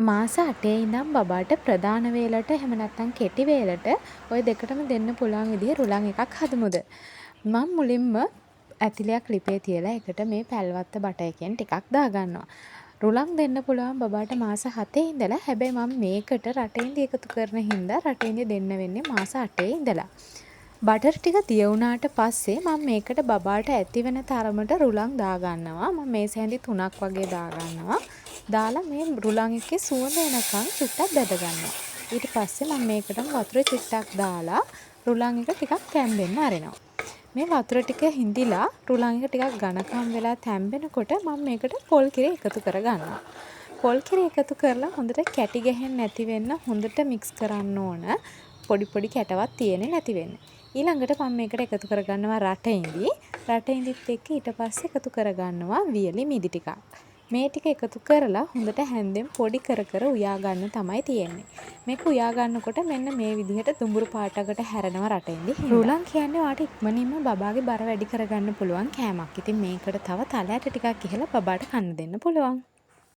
මාස 8 ඉඳන් බබාට ප්‍රධාන වේලට එහෙම නැත්නම් කෙටි වේලට ওই දෙකටම දෙන්න පුළුවන් විදිහේ රුලන් එකක් හදමුද? මම මුලින්ම ඇතිලයක් ලිපේ තියලා එකට මේ පැල්වත්ත බට එකෙන් ටිකක් දාගන්නවා. රුලන් දෙන්න පුළුවන් බබාට මාස 7 ඉඳලා. හැබැයි මම මේකට රටේන්දි එකතු කරන හින්දා රටේන්දි දෙන්න වෙන්නේ මාස 8 ඉඳලා. බටර් ටික දිය වුණාට පස්සේ මම මේකට බබාට ඇති වෙන තරමට රුලන් දාගන්නවා. මම මේ සැඳි 3ක් වගේ දාගන්නවා. දාලා මේ රුලන් එකේ සුවඳ එනකන් චුට්ටක් බැද ගන්නවා. ඊට පස්සේ මම මේකටම වතුර චුට්ටක් දාලා රුලන් එක ටිකක් තැම්බෙන්න අරිනවා. මේ වතුර ටික හිඳිලා රුලන් එක ටිකක් ඝනකම් වෙලා තැම්බෙනකොට මම මේකට පොල් කිරි එකතු කරගන්නවා. පොල් කිරි එකතු කරලා හොඳට කැටි ගැහෙන්නේ නැති වෙන්න හොඳට මික්ස් කරන්න ඕන. පොඩි පොඩි කැටවත් තියෙන්නේ නැති වෙන්න. ඊළඟට මම මේකට එකතු කරගන්නවා රටඉඳි. රටඉඳිත් එක්ක ඊට පස්සේ එකතු කරගන්නවා වියලි මිදි ටිකක්. මේ ටික එකතු කරලා හොඳට හැන්දෙන් පොඩි කර කර උයා ගන්න තමයි තියෙන්නේ. මේක උයා ගන්නකොට මෙන්න මේ විදිහට දුඹුරු පාටකට හැරෙනවා රටෙන්දි. රුලන් කියන්නේ ඔයාට ඉක්මනින්ම බබාගේ බර වැඩි කරගන්න පුළුවන් කෑමක්. ඉතින් මේකට තව තලයට ටිකක් ගිහලා බබාට කන්න දෙන්න පුළුවන්.